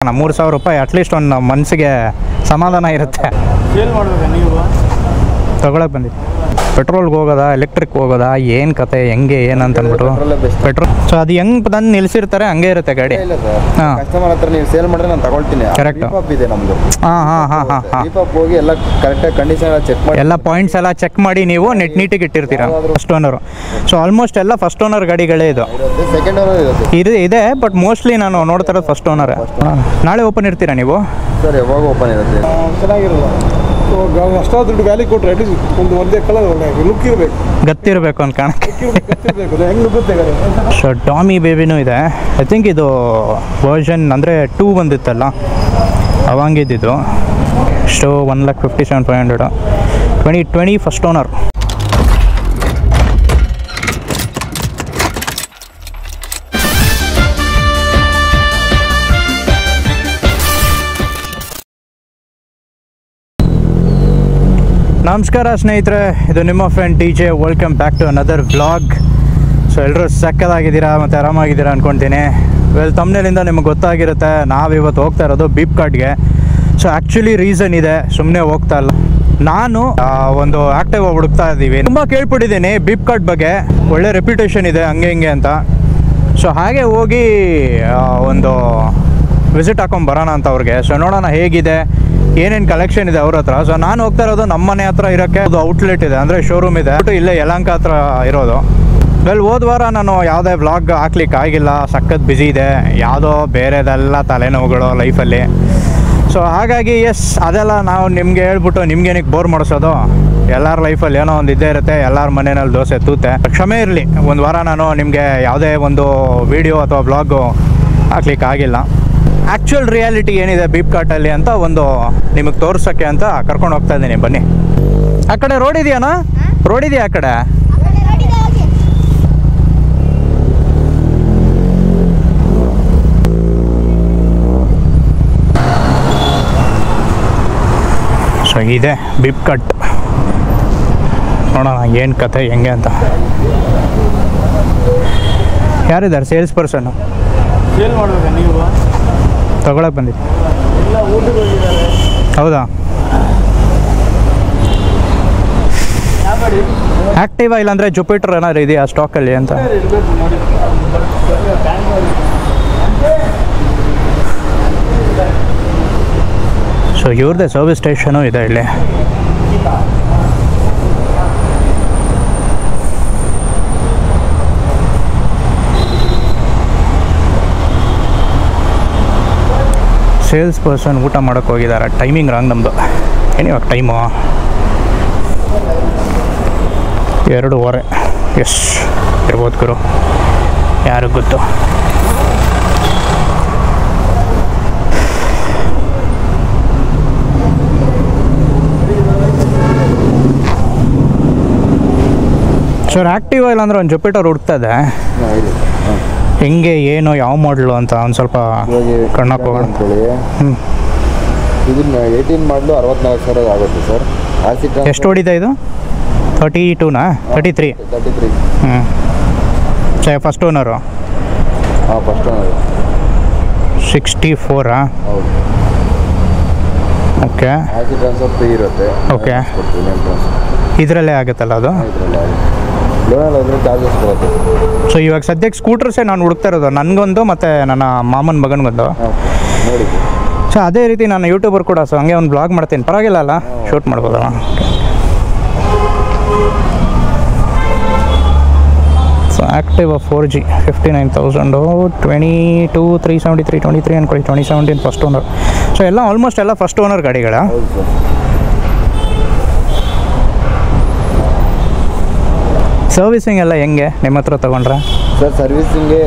₹3,000 at least ಒಂದು ಮನಸ್ಸಿಗೆ ಸಮಾಧಾನ ಇರುತ್ತೆ. ಸೇಲ್ ಮಾಡಬೇಕು ನೀವು ತಗೊಳಕ್ಕೆ ಬಂದಿದ್ದು. ಪೆಟ್ರೋಲ್ಗೆ ಹೋಗೋದಾ ಎಲೆಕ್ಟ್ರಿಕ್ ಹೋಗೋದಾ ಏನು ಕತೆ ಹೆಂಗೆ ಏನಂತ ಅಂದ್ಬಿಟ್ಟು ಪೆಟ್ರೋಲ್. ಸೊ ಅದು ಹೆಂಗೆ ತಂದು ನಿಲ್ಲಿಸಿರ್ತಾರೆ ಹಂಗೆ ಇರುತ್ತೆ ಗಾಡಿ. ಹಾಂ, ಕಸ್ಟಮರ್ ಹತ್ರ ನೀವು ಸೇಲ್ ಮಾಡಿದ್ರೆ ನಾನು ತಗೊಳ್ತೀನಿ. ಕರೆಕ್ಟ್ ಇದೆ ನಮ್ಮದು. ಹಾಂ ಹೋಗಿ ಎಲ್ಲ ಕರೆಕ್ಟಾಗಿ ಕಂಡೀಷನ್ ಎಲ್ಲ ಚೆಕ್ ಮಾಡಿ ಎಲ್ಲ ಪಾಯಿಂಟ್ಸ್ ಎಲ್ಲ ಚೆಕ್ ಮಾಡಿ ನೀವು ನೀಟಿಗೆ ಇಟ್ಟಿರ್ತೀರಾ. First owner. ಸೊ ಆಲ್ಮೋಸ್ಟ್ ಎಲ್ಲ ಫಸ್ಟ್ ಓನರ್ ಗಾಡಿಗಳೇ ಇದು. ಸೆಕೆಂಡ್ ಓನರ್ ಇರುತ್ತೆ ಇದೆ ಬಟ್ ಮೋಸ್ಟ್ಲಿ ನಾನು ನೋಡ್ತಾ ಇರೋದು ಫಸ್ಟ್ ಓನರ್. ನಾಳೆ ಓಪನ್ ಇರ್ತೀರಾ ನೀವು? ಸರ್ ಯಾವಾಗ ಓಪನ್ ಇರುತ್ತೆ? ಚೆನ್ನಾಗಿರಲ್ಲ. ಅಷ್ಟಾದ ದುಡ್ಡು ವ್ಯಾಲಿ ಕೊಟ್ಟರೆ ಅಟ್ಲೀಸ್ಟ್ ಒಂದೇ ಕಲರ್ ಲುಕ್ ಇರಬೇಕು, ಗತ್ತಿರಬೇಕು ಅಂತ ಕಾಣಕ್ಕೆ. ಹೆಂಗೆ ನುಗ್ಗುತ್ತೆ ಗಾಡಿ. ಸೊ ಟಾಮಿ ಬೇಬಿನೂ ಇದೆ. ಐ ಥಿಂಕ್ ಇದು ವರ್ಷನ್ ಅಂದರೆ 2 ಬಂದಿತ್ತಲ್ಲ ಅವಂಗಿದ್ದು. ಸೊ 1,57,500 2020 ಫಸ್ಟ್ ಓನರ್. ನಮಸ್ಕಾರ ಸ್ನೇಹಿತರೆ, ಇದು ನಿಮ್ಮ friend DJ. Welcome back to another vlog. So ಎಲ್ಲರೂ ಸಕ್ಕದಾಗಿದ್ದೀರಾ ಮತ್ತು ಆರಾಮಾಗಿದ್ದೀರಾ ಅಂದ್ಕೊಳ್ತೀನಿ. ತಮ್ಮನೇಲಿಂದ ನಿಮಗೆ ಗೊತ್ತಾಗಿರುತ್ತೆ ನಾವಿವತ್ತು ಹೋಗ್ತಾ ಇರೋದು ಬೀಪ್ ಕಾರ್ಡ್ಗೆ. ಸೊ ಆ್ಯಕ್ಚುಲಿ ರೀಸನ್ ಇದೆ, ಸುಮ್ಮನೆ ಹೋಗ್ತಾ ಇಲ್ಲ. ನಾನು ಒಂದು ಆ್ಯಕ್ಟಿವ್ ಹುಡುಕ್ತಾ ಇದ್ದೀವಿ. ತುಂಬ ಕೇಳ್ಬಿಟ್ಟಿದ್ದೀನಿ ಬೀಪ್ ಕಾರ್ಡ್ ಬಗ್ಗೆ, ಒಳ್ಳೆ ರೆಪ್ಯುಟೇಷನ್ ಇದೆ ಹಂಗೆ ಹಿಂಗೆ ಅಂತ. ಸೊ ಹಾಗೆ ಹೋಗಿ ಒಂದು ವಿಸಿಟ್ ಹಾಕೊಂಬರೋಣ ಅಂತ ಅವ್ರಿಗೆ. ಸೊ ನೋಡೋಣ ಹೇಗಿದೆ, ಏನೇನು ಕಲೆಕ್ಷನ್ ಇದೆ ಅವ್ರ ಹತ್ರ. ಸೊ ನಾನು ಹೋಗ್ತಾ ಇರೋದು ನಮ್ಮ ಮನೆ ಹತ್ರ ಇರೋಕ್ಕೆ ಅದು ಔಟ್ಲೆಟ್ ಇದೆ, ಅಂದರೆ ಶೋರೂಮ್ ಇದೆ, ಇಲ್ಲೇ ಯಲಹಂಕ ಹತ್ರ ಇರೋದು. ಹೋದ ವಾರ ನಾನು ಯಾವುದೇ ವ್ಲಾಗ್ ಹಾಕ್ಲಿಕ್ಕೆ ಆಗಿಲ್ಲ, ಸಖತ್ ಬ್ಯುಸಿ ಇದೆ, ಯಾವುದೋ ಬೇರೆದೆಲ್ಲ ತಲೆನೋವುಗಳು ಲೈಫಲ್ಲಿ. ಸೊ ಹಾಗಾಗಿ ಅದೆಲ್ಲ ನಾವು ನಿಮಗೆ ಹೇಳ್ಬಿಟ್ಟು ನಿಮ್ಗೇನಕ್ಕೆ ಬೋರ್ ಮಾಡಿಸೋದು. ಎಲ್ಲರ ಲೈಫಲ್ಲಿ ಏನೋ ಒಂದು ಇದ್ದೇ ಇರುತ್ತೆ, ಎಲ್ಲರ ಮನೆಯಲ್ಲಿ ದೋಸೆ ತೂತೆ. ಕ್ಷಮೆ ಇರಲಿ, ಒಂದು ವಾರ ನಾನು ನಿಮಗೆ ಯಾವುದೇ ಒಂದು ವಿಡಿಯೋ ಅಥವಾ ವ್ಲಾಗು ಹಾಕ್ಲಿಕ್ಕೆ ಆಗಿಲ್ಲ. ಆ್ಯಕ್ಚುಯಲ್ ರಿಯಾಲಿಟಿ ಏನಿದೆ ಬೀಪ್ ಕಾರ್ಟಲ್ಲಿ ಅಂತ ಒಂದು ನಿಮಗೆ ತೋರ್ಸೋಕ್ಕೆ ಅಂತ ಕರ್ಕೊಂಡು ಹೋಗ್ತಾ ಇದ್ದೀನಿ. ಬನ್ನಿ. ಆ ಕಡೆ ರೋಡ್ ಇದೆಯಾನಾ? ರೋಡ್ ಇದೆಯಾ ಆ ಕಡೆ? ಸೊ ಇದೆ ಬೀಪ್ ಕಾರ್ಟ್. ನೋಡೋಣ ಏನು ಕತೆ ಹೆಂಗೆ ಅಂತ. ಯಾರಿದ್ದಾರೆ ಸೇಲ್ಸ್ ಪರ್ಸನ್ನು? ಸೇಲ್ ಮಾಡಬೇಕು ನೀವು ತಗೊಳಕ್ಕೆ ಬಂದಿದ್ದು. ಎಲ್ಲ ಊಟಕ್ಕೆ ಹೋಗಿದ್ದಾರೆ. ಹೌದಾ? ಯಾವ ಗಾಡಿ? ಆ್ಯಕ್ಟಿವಾ ಇಲ್ಲಾಂದರೆ ಜುಪಿಟರ್ ಏನಾದ್ರು ಇದೆಯಾ ಸ್ಟಾಕಲ್ಲಿ ಅಂತ? ಇರಬೇಕು ನೋಡಿ. ಸೊ ಇವ್ರದ್ದೇ ಸರ್ವಿಸ್ ಸ್ಟೇಷನು ಇದೆ ಇಲ್ಲಿ. ಸೇಲ್ಸ್ ಪರ್ಸನ್ ಊಟ ಮಾಡೋಕ್ಕೆ ಹೋಗಿದ್ದಾರೆ. ಟೈಮಿಂಗ್ ರಾಂಗ್ ನಮ್ಮದು. ಏನಿವಾಗ ಟೈಮು 2:15. ಎಸ್ ಇರ್ಬೋದು ಗುರು, ಯಾರಿಗೆ ಗೊತ್ತು. ಸರ್ ಆ್ಯಕ್ಟಿವ್ ಇಲ್ಲ ಅಂದರೆ ಒಂದು ಜುಪಿಟರ್ ಹುಡ್ತಾ ಇದೆ. ಹೆಂಗೆ ಏನು ಯಾವ ಮಾಡಲು ಅಂತ ಒಂದು ಸ್ವಲ್ಪ ಕಣ್ಣಕ್ಕೆ ಹೋಗೋಣ ಅಂತೇಳಿ. ಇದನ್ನ 18 ಮಾಡಲು 64,000 ಆಗುತ್ತೆ ಸರ್. ಎಷ್ಟು ಹೊಡಿದೆ ಇದು? 32ನಾ? 33. ಸರಿ, ಫಸ್ಟ್ ಓನರು? ಹಾಂ, ಫಸ್ಟ್ ಓನರು. 64 ಹೌದು. ಓಕೆ. ಆಕ್ಸಿ ಟ್ರಾನ್ಸ್ಫರ್ ಫ್ರೀ ಇರುತ್ತೆ. ಓಕೆ. ಇದರಲ್ಲೇ ಆಗುತ್ತಲ್ಲ ಅದು? ಲೋನಲ್ಲಿ ಚಾರ್ಜಸ್ ಬರುತ್ತೆ. ಸೊ ಇವಾಗ ಸದ್ಯಕ್ಕೆ ಸ್ಕೂಟರ್ಸೇ ನಾನು ಹುಡುಕ್ತಾ ಇರೋದು, ನನಗೊಂದು ಮತ್ತು ನನ್ನ ಮಾಮನ ಮಗನಿಗೊಂದು. ನೋಡಿ. ಸೊ ಅದೇ ರೀತಿ ನಾನು ಯೂಟ್ಯೂಬರ್ ಕೂಡ, ಸೊ ಹಂಗೆ ಒಂದು ಬ್ಲಾಗ್ ಮಾಡ್ತೀನಿ, ಪರವಾಗಿಲ್ಲ ಅಲ್ಲ? ಶೂಟ್ ಮಾಡ್ಬೋದಲ್ಲ? ಸೊ ಆ್ಯಕ್ಟಿವ್ 4G 59,000 22,373 23 ಅನ್ಕೊಳ್ಳಿ. 2017 ಫಸ್ಟ್ ಓನರ್. ಸೊ ಎಲ್ಲ ಆಲ್ಮೋಸ್ಟ್ ಎಲ್ಲ ಫಸ್ಟ್ ಓನರ್ ಗಾಡಿಗಳ. ಸರ್ವಿಸಿಂಗ್ ಎಲ್ಲ ಹೆಂಗೆ ನಿಮ್ಮ ಹತ್ರ ತೊಗೊಂಡ್ರೆ? ಸರ್ ಸರ್ವಿಸ್ಗೆ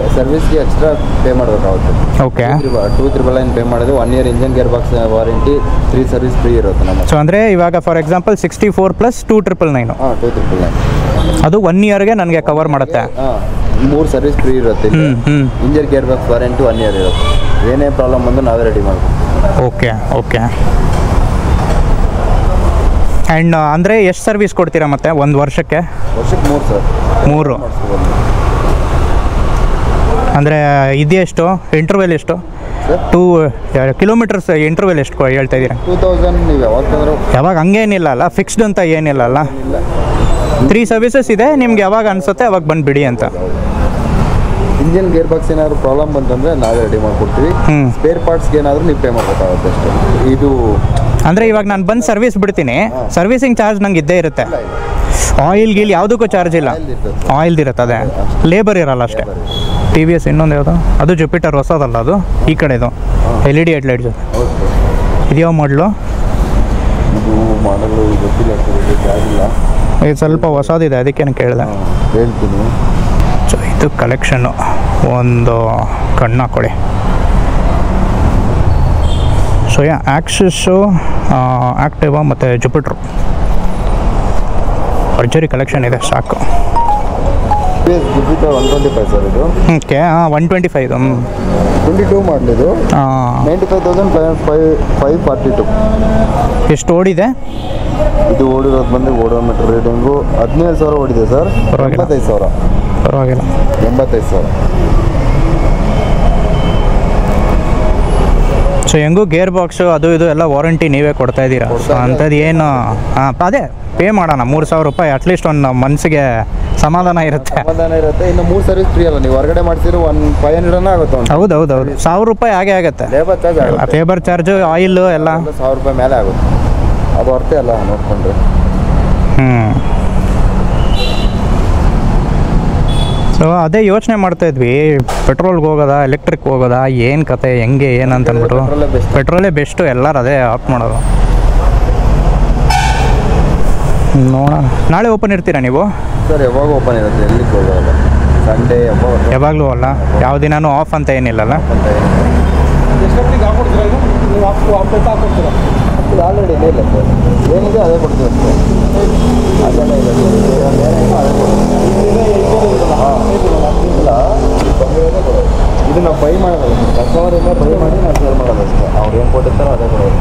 ಎಕ್ಸ್ಟ್ರಾ ಪೇ ಮಾಡಬೇಕಾಗುತ್ತೆ. ಓಕೆ. 2,999 ಪೇ ಮಾಡಿದ್ರೆ 1 year engine gear box warranty, 3 service free ಇರುತ್ತೆ ನಮ್ಮ. ಸೊ ಅಂದರೆ ಇವಾಗ ಫಾರ್ ಎಕ್ಸಾಂಪಲ್ 64 + 2,999. ಹಾಂ, 2,999 ಅದು 1 ಇಯರ್ಗೆ ನನಗೆ ಕವರ್ ಮಾಡುತ್ತೆ. ಹಾಂ, 3 ಸರ್ವಿಸ್ ಫ್ರೀ ಇರುತ್ತೆ. Engine gear box warranty 1 year ಇರುತ್ತೆ. ಏನೇ ಪ್ರಾಬ್ಲಮ್ ಬಂದು ನಾವೇ ರೆಡಿ ಮಾಡ್ತೀವಿ. Okay okay. ಆ್ಯಂಡ್ ಅಂದರೆ ಎಷ್ಟು ಸರ್ವಿಸ್ ಕೊಡ್ತೀರಾ ಮತ್ತೆ ಒಂದು ವರ್ಷಕ್ಕೆ? ವರ್ಷಕ್ಕೆ 3 ಸರ್. 3 ಅಂದರೆ ಇದೆಯಷ್ಟು ಇಂಟರ್ವೆಲ್ ಎಷ್ಟು? 2 ಕಿಲೋಮೀಟರ್ಸ್ ಇಂಟರ್ವೆಲ್ ಎಷ್ಟು ಹೇಳ್ತಾ ಇದ್ದೀರಾ? 2000 ನೀವು ಯಾವಾಗ ಬಂದರೂ ಯಾವಾಗ ಹಂಗೇನಿಲ್ಲ ಅಲ್ಲ, ಫಿಕ್ಸ್ಡ್ ಅಂತ ಏನಿಲ್ಲ ಅಲ್ಲ. 3 ಸರ್ವಿಸಸ್ ಇದೆ, ನಿಮ್ಗೆ ಯಾವಾಗ ಅನಿಸುತ್ತೆ ಅವಾಗ ಬಂದು ಬಿಡಿ ಅಂತ. ಇಂಜಿನ್ ಗೇರ್ ಬಾಕ್ಸ್ ಏನಾದರೂ ಪ್ರಾಬ್ಲಮ್ ಬಂತಂದರೆ ನಾವೇ ರೆಡಿ ಮಾಡಿಕೊಡ್ತೀವಿ. ಸ್ಪೇರ್ ಪಾರ್ಟ್ಸ್ಗೆ ಏನಾದರೂ ನೀವು ಪೇ ಮಾಡಬೇಕಾಗುತ್ತೆ ಅಷ್ಟೇ. ಇದು ಅಂದರೆ ಇವಾಗ ನಾನು ಬಂದು ಸರ್ವಿಸ್ ಬಿಡ್ತೀನಿ, ಸರ್ವಿಸಿಂಗ್ ಚಾರ್ಜ್ ನಂಗೆ ಇದ್ದೇ ಇರುತ್ತೆ. ಆಯಿಲ್ ಗೀಲ್ ಯಾವುದಕ್ಕೂ ಚಾರ್ಜ್ ಇಲ್ಲ, ಆಯಿಲ್ದಿರುತ್ತೆ ಅದೇ, ಲೇಬರ್ ಇರಲ್ಲ ಅಷ್ಟೇ. ಟಿ ವಿ ಎಸ್ ಇನ್ನೊಂದು ಯಾವುದು, ಅದು ಜುಪಿಟರ್ ಹೊಸದಲ್ಲ ಅದು, ಈ ಕಡೆದು LED ಹೆಡ್ಲೈಟ್ ಜೊತೆ. ಇದ್ಯಾವ ಮಾಡಲು? ಇದು ಮಾಡಲು ಗೊತ್ತಿಲ್ಲ, ಇದು ಸ್ವಲ್ಪ ಹೊಸದಿದೆ, ಅದಕ್ಕೇನು ಕೇಳಿದೆ. ಹೇಳ್ತೀನಿ. ಸೊ ಇದು ಕಲೆಕ್ಷನ್ನು, ಒಂದು ಕಣ್ಣು ಹಾಕ್ಕೊಳ್ಳಿ. ಸೊ ಆಕ್ಸಿಸ್ಸು, ಆಕ್ಟಿವಾ ಮತ್ತು ಜುಪಿಟ್ರು ಭರ್ಜರಿ ಕಲೆಕ್ಷನ್ ಇದೆ, ಸಾಕು. ಜುಪಿಟರ್ 125 ಸರ್ ಇದು. ಓಕೆ, 125. 22 ಮಾಡಲಿದು, 95,542. ಎಷ್ಟು ಓಡಿದೆ? ಇದು ಓಡಿರೋದು ಬಂದು ಓಡೋಮೀಟರ್ ರೀಡಿಂಗು 17,000 ಓಡಿದೆ ಸರ್. ಪರವಾಗಿಲ್ಲ. 85,000. ಪರವಾಗಿಲ್ಲ. 85,000. ಸೊ ಹೆಂಗೂ ಗೇರ್ ಬಾಕ್ಸು ಅದು ಇದು ಎಲ್ಲ ವಾರಂಟಿ ನೀವೇ ಕೊಡ್ತಾ ಇದ್ದೀರಾ. ಸೊ ಅಂಥದ್ದು ಏನು, ಅದೇ ಪೇ ಮಾಡೋಣ 3,000 ರೂಪಾಯಿ, ಅಟ್ಲೀಸ್ಟ್ ಒಂದು ಮನಸ್ಸಿಗೆ ಸಮಾಧಾನ ಇರುತ್ತೆ. ಇನ್ನು 3 ಸರ್ವಿಸ್ ಫ್ರೀ ಅಲ್ಲ, ನೀವು ಹೊರಗಡೆ ಮಾಡ್ತೀರಿ 500 ಆಗುತ್ತೆ. ಹೌದು 1,000 ರೂಪಾಯಿ ಆಗೇ ಆಗುತ್ತೆ. ಲೇಬರ್ ಚಾರ್ಜ್ ಆಗುತ್ತೆ, ಲೇಬರ್ ಚಾರ್ಜು, ಆಯಿಲು ಎಲ್ಲ 1,000 ರೂಪಾಯಿ ಮೇಲೆ ಆಗುತ್ತೆ. ಅದು ಹೊರತೆ ಅಲ್ಲ ನೋಡ್ಕೊಂಡ್ರೆ. ಸೊ ಅದೇ ಯೋಚನೆ ಮಾಡ್ತಾ ಇದ್ವಿ, ಪೆಟ್ರೋಲ್ಗೆ ಹೋಗೋದಾ ಎಲೆಕ್ಟ್ರಿಕ್ ಹೋಗೋದಾ, ಏನು ಕತೆ ಹೆಂಗೆ ಏನಂತ ಅಂದ್ಬಿಟ್ಟು. ಪೆಟ್ರೋಲೇ ಬೆಸ್ಟು, ಎಲ್ಲರೂ ಅದೇ ಆಪ್ಟ್ ಮಾಡೋದು. ನೋಡೋಣ, ನಾಳೆ ಓಪನ್ ಇರ್ತೀರಾ ನೀವು? ಸರ್ ಯಾವಾಗ ಓಪನ್ ಇರುತ್ತೆ, ಎಲ್ಲಿ ಹೋಗೋಲ್ಲ, ಸಂಡೇ ಯಾವಾಗಲೂ ಅಲ್ಲ, ಯಾವ ದಿನಾನು ಆಫ್ ಅಂತ ಏನಿಲ್ಲಲ್ಲ. ಎಷ್ಟೊತ್ತಿಗೆ ಹಾಕೊಡ್ತೀರಾ ಇದು? ನೀವು ಹಾಕ್ಕೊಡ್ತೀರಾ? ಇದು ಆಲ್ರೆಡಿ ಇಲ್ಲ ಸರ್, ಏನಿದೆ ಅದೇ ಕೊಡ್ತೀವಿ ಅಷ್ಟೇ. ಅದೆಲ್ಲ ಇಲ್ಲ ಅದೇ ಇದು ನಾವು ಬೈ ಮಾಡೋದು, ಕಸ್ಟಮರಿಂದ ಬೈ ಮಾಡಿ ನಾವು ಸೇಲ್ ಮಾಡೋದು ಅಷ್ಟೇ. ಅವ್ರು ಏನು ಕೊಟ್ಟಿರ್ತಾರೋ ಅದೇ ಕೊಡೋದು.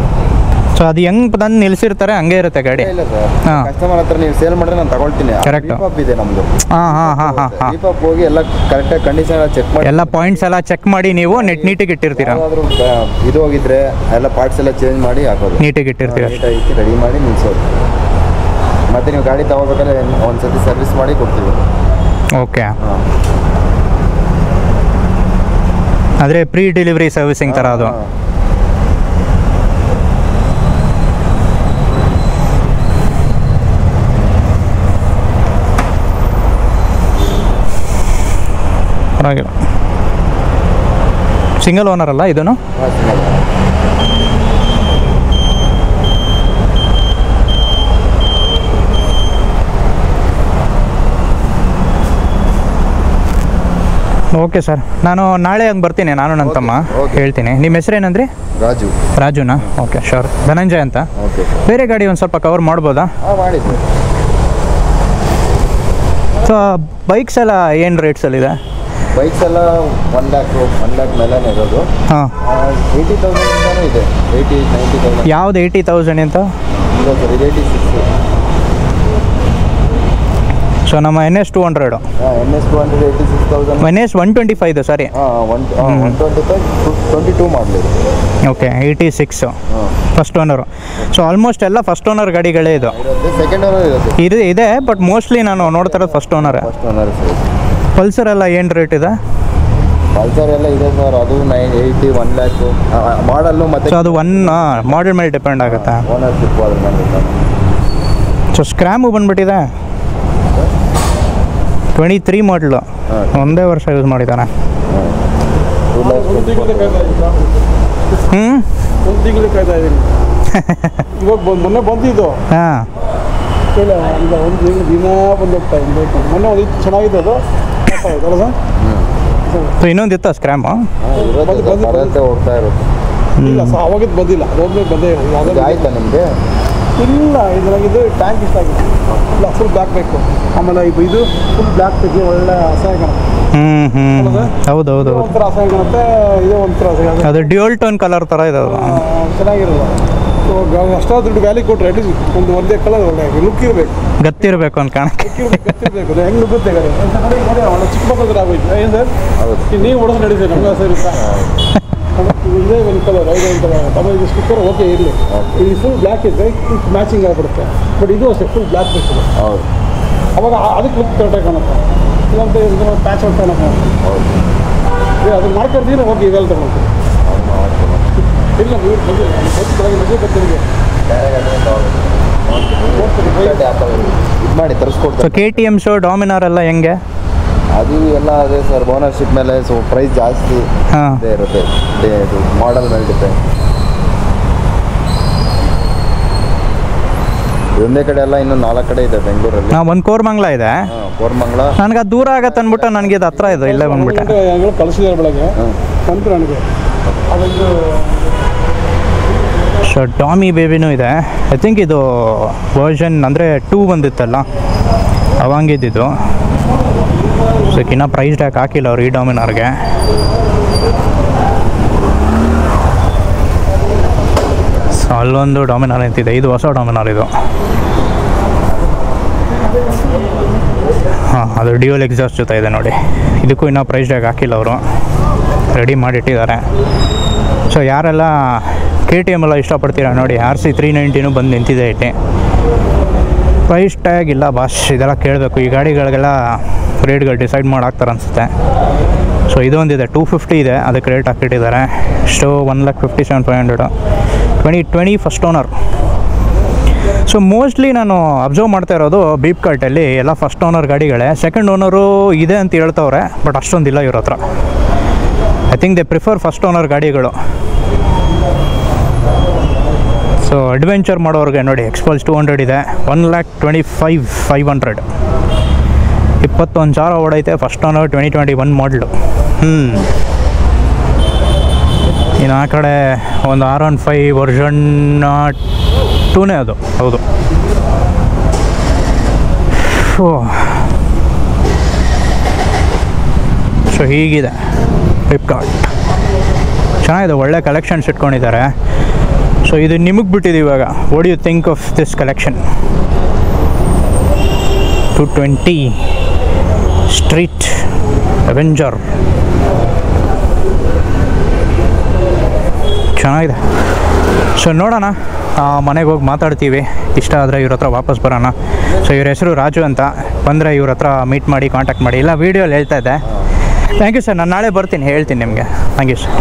ಸೊ ಅದು ಹೆಂಗೆ ತಂದು ನಿಲ್ಸಿರ್ತಾರೆ ಹಂಗೆ ಇರುತ್ತೆ ಗಾಡಿ. ಇಲ್ಲ ಸರ್, ಹಾಂ, ಕಸ್ಟಮರ್ ಹತ್ರ ನೀವು ಸೇಲ್ ಮಾಡಿದ್ರೆ ನಾನು ತಗೊಳ್ತೀನಿ. ಕರೆಕ್ಟ್. ರಿಪಾಪ್ ಇದೆ ನಮ್ಮದು. ಹಾಂ. ರಿಪಾಪ್ ಹೋಗಿ ಎಲ್ಲ ಕರೆಕ್ಟಾಗಿ ಕಂಡೀಷನ್ ಎಲ್ಲ ಚೆಕ್ ಮಾಡಿ, ಎಲ್ಲ ಪಾಯಿಂಟ್ಸ್ ಎಲ್ಲ ಚೆಕ್ ಮಾಡಿ ನೀವು ನೀಟಿಗೆ ಇಟ್ಟಿರ್ತೀರಾ. ಯಾವ್ದಾದ್ರು ಇದು ಹೋಗಿದ್ರೆ ಎಲ್ಲ ಪಾರ್ಟ್ಸ್ ಎಲ್ಲ ಚೇಂಜ್ ಮಾಡಿ ಹಾಕೋದು, ನೀಟಿಗೆ ಇಟ್ಟಿರ್ತೀರಾ. ನೀಟಾಗಿ ರೆಡಿ ಮಾಡಿ ನಿಲ್ಸೋದು. ಮತ್ತು ನೀವು ಗಾಡಿ ತಗೋಬೇಕಾದ್ರೆ ಒಂದ್ಸತಿ ಸರ್ವಿಸ್ ಮಾಡಿ ಕೊಡ್ತೀವಿ. ಓಕೆ, ಆದರೆ ಪ್ರೀ ಡೆಲಿವರಿ ಸರ್ವಿಸಿಂಗ್ ಥರ ಅದು. ಪರವಾಗಿಲ್ಲ. ಸಿಂಗಲ್ ಓನರ್ ಅಲ್ಲ ಇದನ್ನು? ಓಕೆ ಸರ್, ನಾನು ನಾಳೆ ಹಂಗೆ ಬರ್ತೀನಿ, ನಾನು ನನ್ನ ತಮ್ಮ ಹೇಳ್ತೀನಿ. ನಿಮ್ಮ ಹೆಸರೇನಂದ್ರಿ? ರಾಜುನಾ? Okay sure. ಧನಂಜಯ್ ಅಂತ. ಓಕೆ. ಬೇರೆ ಗಾಡಿ ಒಂದು ಸ್ವಲ್ಪ ಕವರ್ ಮಾಡ್ಬೋದಾ? ಮಾಡಿದ್ದೆ. ಸೊ ಬೈಕ್ಸ್ ಎಲ್ಲ ಏನು ರೇಟ್ಸಲ್ಲಿದೆ? ಬೈಕ್ಸ್ ಎಲ್ಲ 1 lakh ಮೇಲೆ ಇರೋದು. ಹಾಂ, 80,000 ಇದೆ. 90,000. ಯಾವ್ದು 80,000 ಅಂತ? ಇಲ್ಲ ಸರ್, ಇದು 86. ಸೊ ನಮ್ಮ NS 200. NS 200 86,000. NS 125 ಸಾರಿ. 125 22 ಮಾಡಲಿ. Okay, 86 first owner. So almost ಎಲ್ಲ ಫಸ್ಟ್ ಓನರ್ ಗಾಡಿಗಳೇ ಇದು. ಸೆಕೆಂಡ್ ಓನರ್ ಇರುತ್ತೆ. ಇದು ಇದೆ, ಬಟ್ ಮೋಸ್ಟ್ಲಿ ನಾನು ನೋಡ್ತಾ ಇರೋದು ಫಸ್ಟ್ ಓನರೇ. First owner sir. ಪಲ್ಸರ್ ಎಲ್ಲ ಏನು ರೇಟ್ ಇದೆ? ಪಲ್ಸರ್ ಎಲ್ಲ ಇದೆ ಸರ್, ಅದು 980 1 lakh ಮಾಡಲ್ಲು. ಮತ್ತು ಸೊ ಅದು ಮಾಡೆಲ್ ಮೇಲೆ ಡಿಪೆಂಡ್ ಆಗುತ್ತೆ. ಓನರ್ಶಿಪ್ ಅದ್ರ ಮೇಲೆ. ಸೊ ಸ್ಕ್ರ್ಯಾಮು ಬಂದುಬಿಟ್ಟಿದೆ, 23 ಮಾಡಲು, ಒಂದೇ ವರ್ಷ ಯೂಸ್ ಮಾಡಿದ್ದಾನೆ. 2 lakhs. ಒಂದು ತಿಂಗಳು ಕಾಯ್ತಾ ಇದ್ದೀನಿ. ಇವಾಗ ಮೊನ್ನೆ ಬಂದಿದ್ದು. ಹಾಂ, ಇಲ್ಲ ಈಗ ಒಂದು ತಿಂಗಳು ದಿನ ಬಂದು ಹೋಗ್ತಾ ಇದ್ದೀನಿ. ಮೊನ್ನೆ ಒಂದು ಚೆನ್ನಾಗಿದೆ ಅದು ಅಲ್ಲ ಸರ್? ಸೊ ಇನ್ನೊಂದು ಇತ್ತ ಸ್ಕ್ರ್ಯಾಮು? ಹೋಗ್ತಾ ಇರುತ್ತೆ. ಇಲ್ಲ ಸರ್, ಅವಾಗಿದ್ದು ಬಂದಿಲ್ಲ, ಅದೊಂದು ಬಂದೇ ಇಲ್ಲ. ಆಯ್ತಾ ನಿಮಗೆ? ಇಲ್ಲ, ಇದ್ರಾಗಿದ್ದು ಟ್ಯಾಂಕ್ ಇಷ್ಟ ಆಗಿದೆ. ಇಲ್ಲ ಫುಲ್ ಬ್ಲ್ಯಾಕ್ ಬೇಕು. ಆಮೇಲೆ ಇದು ಫುಲ್ ಬ್ಲ್ಯಾಕ್ ತೆಗಿ, ಒಳ್ಳೆ ಅಸಹ್ಯ ಕಾಣುತ್ತೆ. ಹೌದು. ಒಂಥರ ಅಸಹ್ಯ ಕಾಣುತ್ತೆ, ಇದು ಒಂಥರ ಅಸಹ್ಯ. ಅದು ಡ್ಯೂಯಲ್ ಟೋನ್ ಕಲರ್ ಥರ ಇದೆ ಅದು. ಚೆನ್ನಾಗಿರಲ್ಲ. ಅಷ್ಟಾದ್ರು ದುಡ್ಡು ವ್ಯಾಲ್ಯೂ ಕೊಟ್ಟರೆ ಅಟ್ಲೀಸ್ಟ್ ಒಂದೇ ಕಲರ್ ಒಳ್ಳೆ ಲುಕ್ ಇರಬೇಕು, ಗತ್ತಿರಬೇಕು ಅಂತ ಕಾಣಕ್ಕೆ. ಗತ್ತಿರಬೇಕು. ಹೆಂಗೆ ನುಗ್ಗುತ್ತೆ ಗಾಡಿ ನೋಡಿ, ಒಳ್ಳೆ ಚಿಕ್ಕ ಮಕ್ಕಳ ಥರ ಆಗೋಯ್ತು. ಏನು ಸರ್? ಹೌದು. ನೀವು ಹೊಡೆದು ನಡೀತೀವಿ, ನಮ್ಗೆ ಸರಿ ಇದೇ ಒಂದು ಕಲರ್ ಐದು ಕಲರ್ ಆಮೇಲೆ ಇದು ಸ್ಟಿಕ್ಕರ್ ಓಕೆ ಇರಲಿ. ಇದು ಫುಲ್ ಬ್ಲ್ಯಾಕ್ ಇದ್ದರೆ ಮ್ಯಾಚಿಂಗ್ ಆಗಿಬಿಡುತ್ತೆ. ಬಟ್ ಇದು ಅಷ್ಟೇ ಫುಲ್ ಬ್ಲ್ಯಾಕ್ ಬೇಕು. ಹೌದು. ಅವಾಗ ಅದಕ್ಕೆ ಲುಕ್ ಕರೆಕ್ಟಾಗಿ ಕಾಣುತ್ತೆ. ಇಲ್ಲಾಂತ ಇದನ್ನು ಪ್ಯಾಚ್ ಅಂತ ಕಾಣುತ್ತೆ. ಹೌದು. ಅದನ್ನು ಮಾಡ್ಕೊಡ್ತೀನಿ ಓಕೆ ಇದೆಲ್ಲ ತಗೊಳ್ತೀವಿ. ಇಲ್ಲ ನೀವು ಬಂದಿಲ್ಲ ಬರ್ತೀನಿ ಇದು ಮಾಡಿ ತರಿಸ್ಕೊಡ್ತಾರೆ. ಸೊ KTMs ಡಾಮಿನಾರ್ ಎಲ್ಲ ಹೆಂಗೆ? ಅದು ಎಲ್ಲ ಅದೇ ಸರ್, ಓನರ್ಶಿಪ್ ಮೇಲೆ ಸೊ ಪ್ರೈಸ್ ಜಾಸ್ತಿ ಹಾಂ ಇದೇ ಇರುತ್ತೆ. ಇದು ಮಾಡೆಲ್ ಮೇಲೆ ಡಿಪೆಂಡ್. ಒಂದೇ ಕಡೆ ಎಲ್ಲ ಇನ್ನು 4 ಕಡೆ ಇದೆ ಬೆಂಗಳೂರಲ್ಲಿ. ಒಂದು ಕೋರಮಂಗ್ಲ ಇದೆ. ಕೋರಮಂಗ್ಲ ನನಗೆ ಅದು ದೂರ ಆಗತ್ತೆ ಅಂದ್ಬಿಟ್ಟು ನನಗೆ ಇದು ಹತ್ರ ಇದೆ, ಇಲ್ಲೇ ಬಂದ್ಬಿಟ್ಟೆ. ಕಳಿಸಿದ್ದಾರೆ ಬೆಳಗ್ಗೆ ಬಂತು ನನಗೆ. ಅದೊಂದು ಸೊ ಟಾಮಿ ಬೇಬಿನೂ ಇದೆ. ಐ ಥಿಂಕ್ ಇದು ವರ್ಷನ್ ಅಂದರೆ 2 ಬಂದಿತ್ತಲ್ಲ ಅವಂಗಿದ್ದು. ಸೊ ಇನ್ನೂ ಪ್ರೈಸ್ ಟ್ಯಾಗ್ ಹಾಕಿಲ್ಲ ಅವ್ರು ಈ ಡಾಮಿನಾರ್ಗೆ. ಸೊ ಅಲ್ಲೊಂದು ಡಾಮಿನಾರ್ ಅಂತಿದೆ, ಇದು ಹೊಸ ಡಾಮಿನಾರ್ ಇದು. ಹಾಂ ಅದು ಡ್ಯೂಯಲ್ ಎಕ್ಸಾಸ್ಟ್ ಜೊತೆ ಇದೆ ನೋಡಿ. ಇದಕ್ಕೂ ಇನ್ನೂ ಪ್ರೈಸ್ ಟ್ಯಾಗ್ ಹಾಕಿಲ್ಲ ಅವರು, ರೆಡಿ ಮಾಡಿಟ್ಟಿದ್ದಾರೆ. ಸೊ ಯಾರೆಲ್ಲ KTM ಎಲ್ಲ ಇಷ್ಟಪಡ್ತೀರಾ ನೋಡಿ, RC 390 ಬಂದು ನಿಂತಿದೆ ಇಲ್ಲಿ. ಪ್ರೈಸ್ ಟ್ಯಾಗ್ ಇಲ್ಲ ಬಾಸ್, ಇದೆಲ್ಲ ಕೇಳಬೇಕು. ಈ ಗಾಡಿಗಳಿಗೆಲ್ಲ ರೇಟ್ಗಳು ಡಿಸೈಡ್ ಮಾಡಿ ಹಾಕ್ತಾರೆ ಅನಿಸುತ್ತೆ. ಸೊ ಇದೊಂದಿದೆ 250 ಇದೆ, ಅದಕ್ಕೆ ರೇಟ್ ಹಾಕಿಟ್ಟಿದ್ದಾರೆ. ಎಷ್ಟು 1,57,500. 2020 ಫಸ್ಟ್ ಓನರ್. ಸೊ ಮೋಸ್ಟ್ಲಿ ನಾನು ಅಬ್ಸರ್ವ್ ಮಾಡ್ತಾ ಇರೋದು ಬೀಪ್ ಕಾರ್ಟಲ್ಲಿ ಎಲ್ಲ ಫಸ್ಟ್ ಓನರ್ ಗಾಡಿಗಳೇ. ಸೆಕೆಂಡ್ ಓನರು ಇದೆ ಅಂತ ಹೇಳ್ತವ್ರೆ, ಬಟ್ ಅಷ್ಟೊಂದಿಲ್ಲ ಇವ್ರ ಹತ್ರ. I think they prefer first owner ಗಾಡಿಗಳು. ಸೊ ಅಡ್ವೆಂಚರ್ ಮಾಡೋರಿಗೆ ನೋಡಿ ಎಕ್ಸ್ಪಲ್ಸ್ 200 ಇದೆ, 1,25,500. 21,000 ಓಡೈತೆ. ಫಸ್ಟ್ ಓನರ್ 2021 ಮಾಡಲು. ಇನ್ನು ಆ ಕಡೆ ಒಂದು R15 ವರ್ಷನ್ 2ನೇ ಅದು. ಹೌದು. ಸೊ ಹೀಗಿದೆ ಫ್ಲಿಪ್ಕಾರ್ಟ್. ಚೆನ್ನಾಗಿದೆ, ಒಳ್ಳೆ ಕಲೆಕ್ಷನ್ಸ್ ಇಟ್ಕೊಂಡಿದ್ದಾರೆ. ಸೊ ಇದು ನಿಮಗೆ ಬಿಟ್ಟಿದೆ ಇವಾಗ. What you think of this collection? 220 street avenger ಚೆನ್ನಾಗಿದೆ. ಸೊ ನೋಡೋಣ, ಮನೆಗೆ ಹೋಗಿ ಮಾತಾಡ್ತೀವಿ. ಇಷ್ಟ ಆದರೆ ಇವ್ರ ಹತ್ರ ವಾಪಸ್ ಬರೋಣ. ಸೊ ಇವ್ರ ಹೆಸರು ರಾಜು ಅಂತ. ಬಂದರೆ ಇವ್ರ ಹತ್ರ ಮೀಟ್ ಮಾಡಿ ಕಾಂಟ್ಯಾಕ್ಟ್ ಮಾಡಿ. ಇಲ್ಲ ವೀಡಿಯೋಲಿ ಹೇಳ್ತಾ ಇದ್ದೆ. ಥ್ಯಾಂಕ್ ಯು ಸರ್, ನಾನು ನಾಳೆ ಬರ್ತೀನಿ, ಹೇಳ್ತೀನಿ ನಿಮಗೆ. Thank you sir.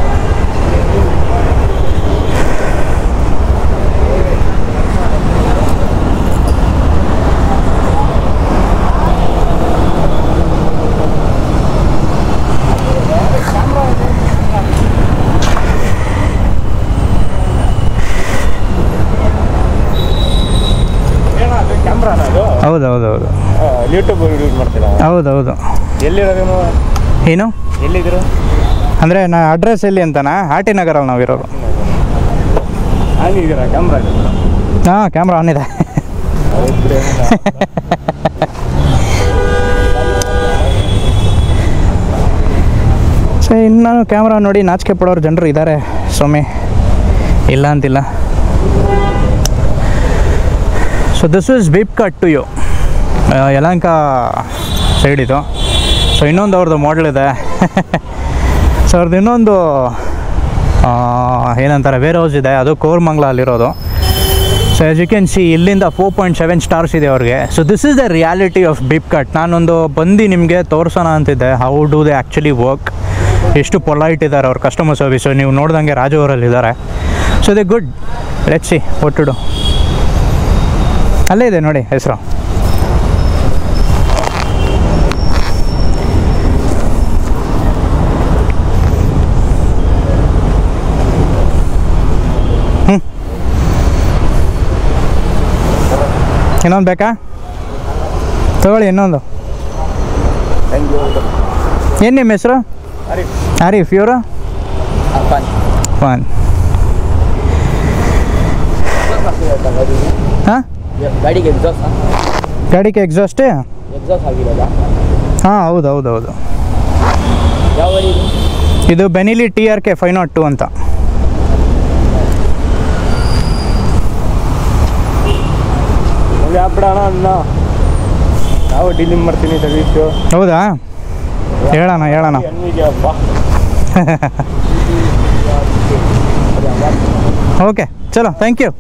ಹೌದೌದೌದು, ಯೂಟ್ಯೂಬ್ ಯೂಸ್ ಮಾಡ್ತೀರಾ? ಹೌದೌದು. ಎಲ್ಲಿರೋದು? ಏನು ಎಲ್ಲಿದ್ರು ಅಂದರೆ ನಾ ಅಡ್ರೆಸ್ ಎಲ್ಲಿ ಅಂತನಾ? RT ನಗರಲ್ಲಿ ನಾವಿರೋರು. ಆಗಿದ್ದೀರಾ ಕ್ಯಾಮ್ರಾ? ಹಾಂ ಕ್ಯಾಮ್ರಾ ಆನ್ ಇದೆ. ಸೊ ಇನ್ನು ಕ್ಯಾಮ್ರಾ ನೋಡಿ ನಾಚಿಕೆ ಪಡೋರು ಜನರು ಇದ್ದಾರೆ ಸ್ವಾಮಿ, ಇಲ್ಲ ಅಂತಿಲ್ಲ. So this is Beepkart to you, Yelahanka side ಇದು. ಸೊ ಇನ್ನೊಂದು ಅವ್ರದ್ದು ಮಾಡಲ್ ಇದೆ. ಸೊ ಅವ್ರದ್ದು ಇನ್ನೊಂದು ಏನಂತಾರೆ ವೇರ್ ಹೌಸ್ ಇದೆ, ಅದು ಕೋರಮಂಗ್ಲ ಅಲ್ಲಿರೋದು. So as you can see ಇಲ್ಲಿಂದ 4.7 ಸ್ಟಾರ್ಸ್ ಇದೆ ಅವ್ರಿಗೆ. So this is the reality of BeepKart. ನಾನೊಂದು ಬಂದು ನಿಮಗೆ ತೋರಿಸೋಣ ಅಂತಿದ್ದೆ, how do they actually work, ಎಷ್ಟು ಪೊಲೈಟ್ ಇದ್ದಾರೆ ಅವ್ರ ಕಸ್ಟಮರ್ ಸರ್ವಿಸು. ನೀವು ನೋಡ್ದಂಗೆ ರಾಜು ಅವರಲ್ಲಿದ್ದಾರೆ. So they good. Let's see what to do. ಅಲ್ಲೇ ಇದೆ ನೋಡಿ ಹೆಸರು. ಇನ್ನೊಂದು ಬೇಕಾ? ತಗೊಳ್ಳಿ ಇನ್ನೊಂದು. ಏನು ನಿಮ್ಮ ಹೆಸರು? ಆರಿಫ್. ಇವರು ಫಾನ್. ಹಾಂ ಗಾಡಿಗೆ ಎಕ್ಸಾಸ್ಟೇ? ಹಾಂ ಹೌದು ಹೌದು ಹೌದು. ಇದು ಬೆನಿಲಿ TRK 502 ಅಂತ. ನಾವು ಡೀಲಿಂಗ್ ಮಾಡ್ತೀನಿ ಸರ್ವಿಸು. ಹೌದಾ? ಹೇಳೋಣ ಓಕೆ ಚಲೋ, ಥ್ಯಾಂಕ್ ಯು.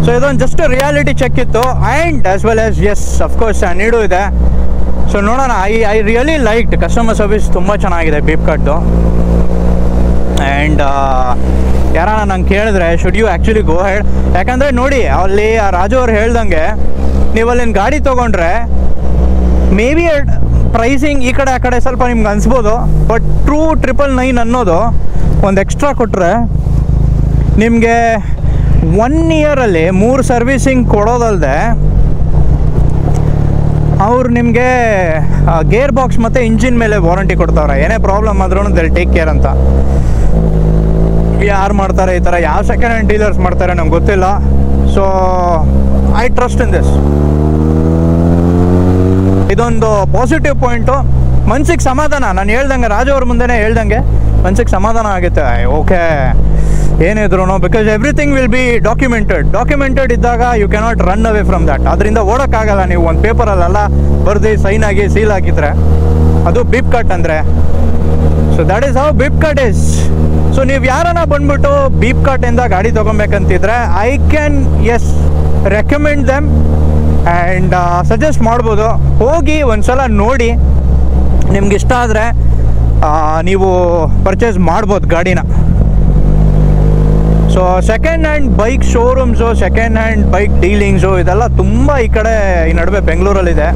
ಸೊ ಇದೊಂದು ಜಸ್ಟ್ ರಿಯಾಲಿಟಿ ಚೆಕ್ ಇತ್ತು, and as well as as of course need ಇದೆ. ಸೊ ನೋಡೋಣ. I really liked customer service, ತುಂಬ ಚೆನ್ನಾಗಿದೆ ಬೀಪ್ಕಾರ್ಟ್ದು. ಆ್ಯಂಡ್ ಯಾರನ್ನ ನಂಗೆ ಕೇಳಿದ್ರೆ should you actually go ahead, ಯಾಕಂದರೆ ನೋಡಿ ಅಲ್ಲಿ ಆ ರಾಜು ಅವ್ರು ಹೇಳ್ದಂಗೆ ನೀವು ಅಲ್ಲಿನ ಗಾಡಿ ತೊಗೊಂಡ್ರೆ ಮೇ ಬಿ ಪ್ರೈಸಿಂಗ್ ಈ ಕಡೆ ಆ ಕಡೆ ಸ್ವಲ್ಪ ನಿಮ್ಗೆ ಅನಿಸ್ಬೋದು, ಬಟ್ ಟ್ರೂ 999 ಅನ್ನೋದು ಒಂದು ಎಕ್ಸ್ಟ್ರಾ ಕೊಟ್ಟರೆ ನಿಮಗೆ 1 ಇಯರಲ್ಲಿ 3 ಸರ್ವಿಸಿಂಗ್ ಕೊಡೋದಲ್ಲದೆ ಅವ್ರು ನಿಮಗೆ ಗೇರ್ ಬಾಕ್ಸ್ ಮತ್ತು ಇಂಜಿನ್ ಮೇಲೆ ವಾರಂಟಿ ಕೊಡ್ತಾವ್ರೆ. ಏನೇ ಪ್ರಾಬ್ಲಮ್ ಆದ್ರೂ ದಲ್ಲಿ ಟೇಕ್ ಕೇರ್ ಅಂತ. ಯಾರು ಮಾಡ್ತಾರೆ ಈ ಥರ, ಯಾವ ಸೆಕೆಂಡ್ ಹ್ಯಾಂಡ್ ಡೀಲರ್ಸ್ ಮಾಡ್ತಾರೆ ನಮ್ಗೆ ಗೊತ್ತಿಲ್ಲ. So I trust in this. ಇದೊಂದು ಪಾಸಿಟಿವ್ ಪಾಯಿಂಟು. ಮನ್ಸಿಗೆ ಸಮಾಧಾನ, ನಾನು ಹೇಳ್ದಂಗೆ ರಾಜು ಅವ್ರ ಮುಂದೆನೇ ಹೇಳ್ದಂಗೆ ಮನ್ಸಿಗೆ ಸಮಾಧಾನ ಆಗುತ್ತೆ. ಓಕೆ ಏನಿದ್ರು because everything will be documented ಇದ್ದಾಗ you cannot run away from that. ಅದರಿಂದ ಓಡೋಕ್ಕಾಗಲ್ಲ. ನೀವು ಒಂದು ಪೇಪರಲ್ಲೆಲ್ಲ ಬರ್ದು ಸೈನ್ ಆಗಿ ಸೀಲ್ ಹಾಕಿದ್ರೆ ಅದು ಬೀಪ್ಕಾರ್ಟ್ ಅಂದರೆ. So that is how BeepKart is. So ನೀವು ಯಾರನ್ನ ಬಂದ್ಬಿಟ್ಟು ಬೀಪ್ಕಾರ್ಟಿಂದ ಗಾಡಿ ತೊಗೊಬೇಕಂತಿದ್ರೆ I can recommend them and suggest ಮಾಡ್ಬೋದು. ಹೋಗಿ ಒಂದ್ಸಲ ನೋಡಿ, ನಿಮ್ಗೆ ಇಷ್ಟ ಆದರೆ ನೀವು ಪರ್ಚೇಸ್ ಮಾಡ್ಬೋದು ಗಾಡಿನ. So second hand bike showrooms, second hand bike dealings ಇದೆಲ್ಲ ತುಂಬ ಈ ಕಡೆ ಈ ನಡುವೆ ಬೆಂಗಳೂರಲ್ಲಿದೆ.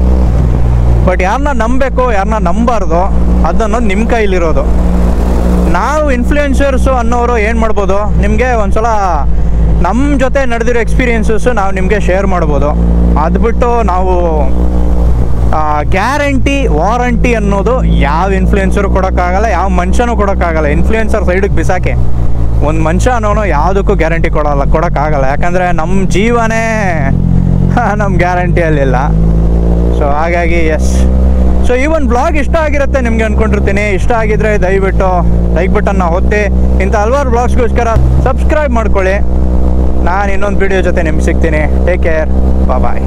ಬಟ್ ಯಾರನ್ನ ನಂಬಬೇಕು ಯಾರನ್ನ ನಂಬಾರ್ದು ಅದನ್ನೋದು ನಿಮ್ಮ ಕೈಲಿರೋದು. ನಾವು ಇನ್ಫ್ಲೂಯೆನ್ಸರ್ಸು ಅನ್ನೋರು ಏನು ಮಾಡ್ಬೋದು, ನಿಮಗೆ ಒಂದ್ಸಲ ನಮ್ಮ ಜೊತೆ ನಡೆದಿರೋ ಎಕ್ಸ್ಪೀರಿಯೆನ್ಸಸ್ಸು ನಾವು ನಿಮಗೆ ಶೇರ್ ಮಾಡ್ಬೋದು. ಅದು ಬಿಟ್ಟು ನಾವು ಗ್ಯಾರಂಟಿ ವಾರಂಟಿ ಅನ್ನೋದು ಯಾವ ಇನ್ಫ್ಲೂಯೆನ್ಸರು ಕೊಡೋಕ್ಕಾಗಲ್ಲ, ಯಾವ ಮನುಷ್ಯನೂ ಕೊಡೋಕ್ಕಾಗಲ್ಲ. ಇನ್ಫ್ಲೂಯೆನ್ಸರ್ ಸೈಡಿಗೆ ಬಿಸಾಕೆ ಒಂದು ಮನುಷ್ಯ ಅನ್ನೋನು ಯಾವುದಕ್ಕೂ ಗ್ಯಾರಂಟಿ ಕೊಡೋಕ್ಕಾಗಲ್ಲ. ಯಾಕಂದರೆ ನಮ್ಮ ಜೀವನೇ ನಮ್ಮ ಗ್ಯಾರಂಟಿಯಲ್ಲಿಲ್ಲ. ಸೊ ಹಾಗಾಗಿ ಸೊ ಈ ಒಂದು ಬ್ಲಾಗ್ ಇಷ್ಟ ಆಗಿರುತ್ತೆ ನಿಮಗೆ ಅಂದ್ಕೊಂಡಿರ್ತೀನಿ. ಇಷ್ಟ ಆಗಿದ್ರೆ ದಯವಿಟ್ಟು ಲೈಕ್ ಬಟನ್ನ ಒತ್ತಿ. ಇಂಥ ಹಲವಾರು ಬ್ಲಾಗ್ಸ್ಗೋಸ್ಕರ ಸಬ್ಸ್ಕ್ರೈಬ್ ಮಾಡ್ಕೊಳ್ಳಿ. ನಾನು ಇನ್ನೊಂದು ವಿಡಿಯೋ ಜೊತೆ ನಿಮ್ಗೆ ಸಿಗ್ತೀನಿ. ಟೇಕ್ ಕೇರ್, ಬಾಯ್.